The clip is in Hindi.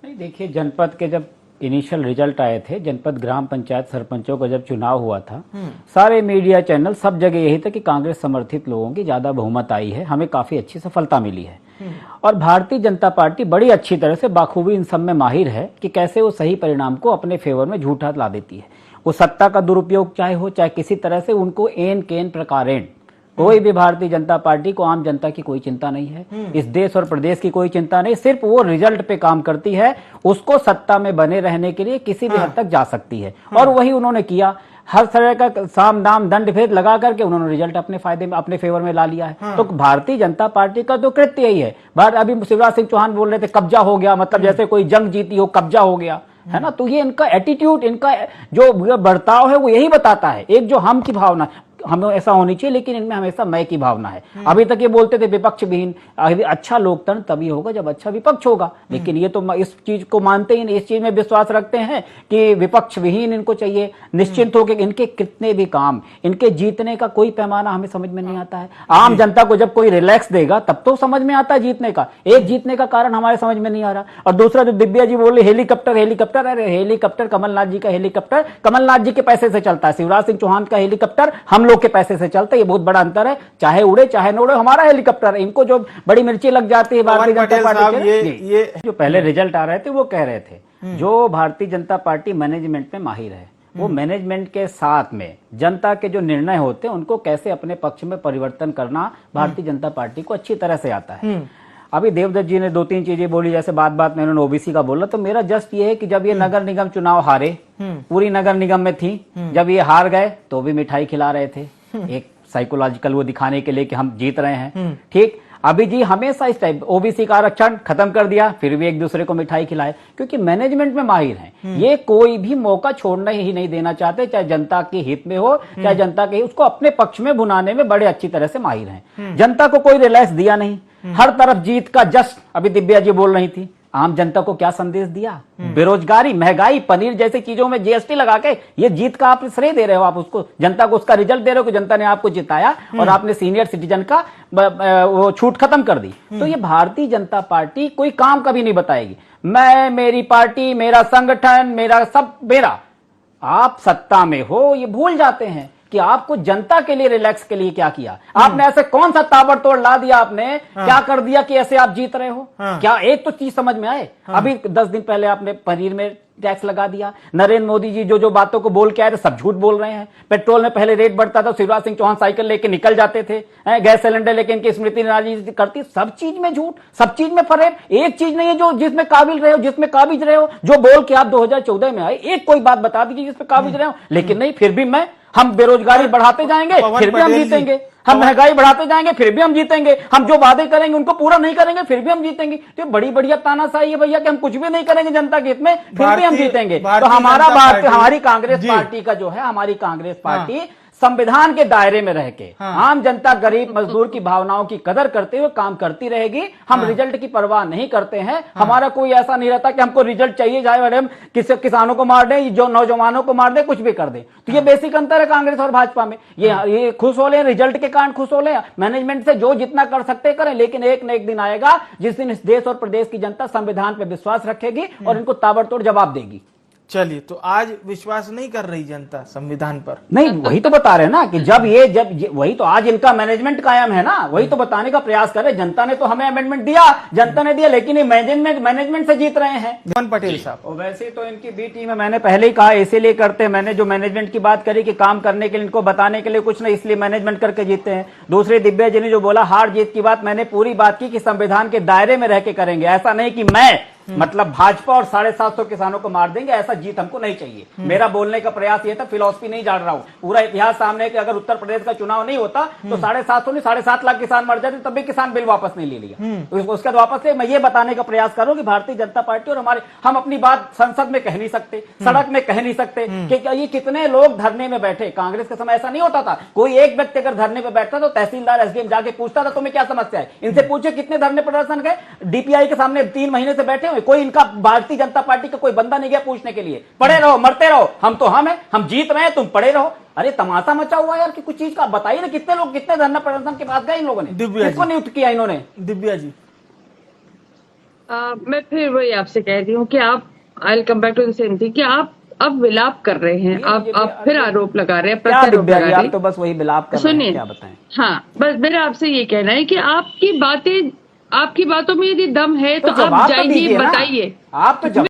नहीं, देखिए, जनपद के जब इनिशियल रिजल्ट आए थे, जनपद ग्राम पंचायत सरपंचों का जब चुनाव हुआ था, सारे मीडिया चैनल सब जगह यही था कि कांग्रेस समर्थित लोगों की ज्यादा बहुमत आई है, हमें काफी अच्छी सफलता मिली है। और भारतीय जनता पार्टी बड़ी अच्छी तरह से बाखूबी इन सब में माहिर है कि कैसे वो सही परिणाम को अपने फेवर में झूठा ला देती है। वो सत्ता का दुरुपयोग चाहे हो, चाहे किसी तरह से, उनको एन केन प्रकारेण कोई भी भारतीय जनता पार्टी को आम जनता की कोई चिंता नहीं है, इस देश और प्रदेश की कोई चिंता नहीं, सिर्फ वो रिजल्ट पे काम करती है। उसको सत्ता में बने रहने के लिए किसी भी हद तक जा सकती है, और वही उन्होंने किया। हर तरह का साम दाम दंड भेद लगा करके उन्होंने रिजल्ट अपने फायदे में, अपने फेवर में ला लिया है। तो भारतीय जनता पार्टी का तो कृत्य यही है। अभी शिवराज सिंह चौहान बोल रहे थे कब्जा हो गया, मतलब जैसे कोई जंग जीती हो, कब्जा हो गया है ना। तो ये इनका एटीट्यूड, इनका जो बर्ताव है वो यही बताता है। एक जो हम की भावना, हमें ऐसा होनी चाहिए, लेकिन इनमें हमेशा मैं की भावना है। अभी तक ये बोलते थे विपक्ष विहीन, अच्छा लोकतंत्र तभी होगा जब अच्छा विपक्ष होगा, लेकिन ये तो इस चीज को मानते ही नहीं, इस चीज में विश्वास रखते हैं कि विपक्ष विहीन इनको चाहिए। निश्चिंत होकर इनके कितने भी काम, इनके जीतने का कोई पैमाना हमें समझ में नहीं आता है। आम जनता को जब कोई रिलैक्स देगा तब तो समझ में आता है जीतने का। एक जीतने का कारण हमारे समझ में नहीं आ रहा। और दूसरा जो दिव्या जी बोले हेलीकॉप्टर हेलीकॉप्टर, अरे हेलीकॉप्टर कमलनाथ जी का हेलीकॉप्टर कमलनाथ जी के पैसे से चलता है, शिवराज सिंह चौहान का हेलीकॉप्टर हम लोग के पैसे से चलता है। ये बहुत बड़ा अंतर है। चाहे उड़े चाहे न उड़े, हमारा हेलीकॉप्टर है। इनको जो बड़ी मिर्ची लग जाती है भारतीय जनता पार्टी के, ये जो पहले रिजल्ट आ रहे थे वो कह रहे थे जो भारतीय जनता पार्टी मैनेजमेंट में माहिर है, वो मैनेजमेंट के साथ में जनता के जो निर्णय होते हैं उनको कैसे अपने पक्ष में परिवर्तन करना भारतीय जनता पार्टी को अच्छी तरह से आता है। अभी देवदत्त जी ने दो तीन चीजें बोली, जैसे बात में उन्होंने ओबीसी का बोला, तो मेरा जस्ट ये है कि जब ये नगर निगम चुनाव हारे, पूरी नगर निगम में थी, जब ये हार गए तो भी मिठाई खिला रहे थे, एक साइकोलॉजिकल वो दिखाने के लिए कि हम जीत रहे हैं। ठीक, अभी जी हमेशा इस टाइप ओबीसी का आरक्षण खत्म कर दिया, फिर भी एक दूसरे को मिठाई खिलाए, क्योंकि मैनेजमेंट में माहिर हैं। ये कोई भी मौका छोड़ना ही नहीं देना चाहते, चाहे जनता के हित में हो चाहे जनता के, उसको अपने पक्ष में भुनाने में बड़े अच्छी तरह से माहिर हैं। जनता को कोई रिलैक्स दिया नहीं, हर तरफ जीत का जश्न। अभी दिव्या जी बोल रही थी, आम जनता को क्या संदेश दिया? बेरोजगारी, महंगाई, पनीर जैसी चीजों में जीएसटी लगा के ये जीत का आप श्रेय दे रहे हो, आप उसको जनता को उसका रिजल्ट दे रहे हो कि जनता ने आपको जिताया और आपने सीनियर सिटीजन का वो छूट खत्म कर दी। तो ये भारतीय जनता पार्टी कोई काम कभी नहीं बताएगी, मैं, मेरी पार्टी, मेरा संगठन, मेरा सब मेरा। आप सत्ता में हो ये भूल जाते हैं कि आपको जनता के लिए, रिलैक्स के लिए क्या किया आपने। ऐसे कौन सा ताबड़तोड़ ला दिया आपने, क्या कर दिया कि ऐसे आप जीत रहे हो? क्या एक तो चीज समझ में आए? अभी 10 दिन पहले आपने पनीर में टैक्स लगा दिया। नरेंद्र मोदी जी जो जो बातों को बोल के आए थे सब झूठ बोल रहे हैं। पेट्रोल में पहले रेट बढ़ता था, शिवराज सिंह चौहान साइकिल लेके निकल जाते थे, गैस सिलेंडर लेके इनकी स्मृति ईरानी करती। सब चीज में झूठ, सब चीज में फरेब। एक चीज नहीं है जो जिसमें काबिल रहे हो, जिसमें काबिज रहे हो, जो बोल के आप 2014 में आए, एक कोई बात बता दीजिए जिसमें काबिज रहे हो। लेकिन नहीं, फिर भी हम बेरोजगारी बढ़ाते जाएंगे फिर भी हम जीतेंगे, हम महंगाई बढ़ाते जाएंगे फिर भी हम जीतेंगे, हम जो वादे करेंगे उनको पूरा नहीं करेंगे फिर भी हम जीतेंगे। तो बड़ी बढ़िया तानाशाही है भैया कि हम कुछ भी नहीं करेंगे जनता के हित में फिर भी हम जीतेंगे। तो हमारा बात, हमारी कांग्रेस पार्टी का जो है, हमारी कांग्रेस पार्टी संविधान के दायरे में रह के आम जनता, गरीब मजदूर की भावनाओं की कदर करते हुए काम करती रहेगी। हम रिजल्ट की परवाह नहीं करते हैं। हमारा कोई ऐसा नहीं रहता कि हमको रिजल्ट चाहिए, चाहे हम किसानों को मार दें, जो नौजवानों को मार दें, कुछ भी कर दें। तो ये बेसिक अंतर है कांग्रेस और भाजपा में। ये खुश हो ले, रिजल्ट के कारण खुश हो ले, मैनेजमेंट से जो जितना कर सकते करें, लेकिन एक न एक दिन आएगा जिस दिन इस देश और प्रदेश की जनता संविधान पर विश्वास रखेगी और इनको ताबड़तोड़ जवाब देगी। चलिए, तो आज विश्वास नहीं कर रही जनता संविधान पर? नहीं, वही तो बता रहे हैं ना कि वही तो आज इनका मैनेजमेंट कायम है ना, वही तो बताने का प्रयास कर रहे। जनता ने तो हमें अमेंडमेंट दिया, जनता ने दिया, लेकिन ये मैनेजमेंट से जीत रहे हैं। धन पटेल साहब, वैसे तो इनकी बी टीम है, मैंने पहले ही कहा इसीलिए करते। मैंने जो मैनेजमेंट की बात करी कि काम करने के लिए, इनको बताने के लिए कुछ नहीं, इसलिए मैनेजमेंट करके जीतते हैं। दूसरे दिव्या जी ने जो बोला हार जीत की बात, मैंने पूरी बात की कि संविधान के दायरे में रह के करेंगे। ऐसा नहीं कि मैं मतलब भाजपा और 750 किसानों को मार देंगे, ऐसा जीत हमको नहीं चाहिए। मेरा बोलने का प्रयास ये था, फिलॉसफी नहीं जान रहा हूं, पूरा इतिहास सामने कि अगर उत्तर प्रदेश का चुनाव नहीं होता तो 750 नहीं 7.5 लाख किसान मर जाते, तब भी किसान बिल वापस नहीं ले लिया। तो उसके बाद वापस ले, मैं ये बताने का प्रयास करूं कि भारतीय जनता पार्टी और हम अपनी बात संसद में कह नहीं सकते, सड़क में कह नहीं सकते कि ये कितने लोग धरने में बैठे। कांग्रेस के समय ऐसा नहीं होता था, कोई एक व्यक्ति अगर धरने में बैठता तो तहसीलदार एसडीएम जाके पूछता था तुम्हें क्या समस्या है, इनसे पूछे कितने धरने प्रदर्शन गए। डीपीआई के सामने 3 महीने से बैठे हुए, कोई इनका भारतीय जनता पार्टी का कोई बंदा नहीं गया पूछने के लिए। पड़े रहो, मरते रहो, हम तो हम हैं, हम जीत रहे हैं, तुम पड़े रहो। अरे तमाशा मचा हुआ यार कि कुछ चीज का बताइए ना, कितने लोग कितने धरना प्रदर्शन के बाद गए इन लोगों ने, किसको नियुक्त किया इन्होंने? दिव्या जी, मैं फिर वही आपसे कह रही हूँ कि आप, I will come back to the same thing, कि आप अब विलाप कर रहे हैं, आप फिर आरोप लगा रहे हैं, क्या प्रत्यारोप दिव्या लगा जी, रहे आप हैं। तो बस वही बिलाप कर रहे हैं, सुनिए, क्या बताएं। हाँ, बस मेरा आपसे ये कहना है कि आपकी बातों में यदि दम है तो तो आप जवाब तो जाइए, दीजिए ना, बताइए। आप तो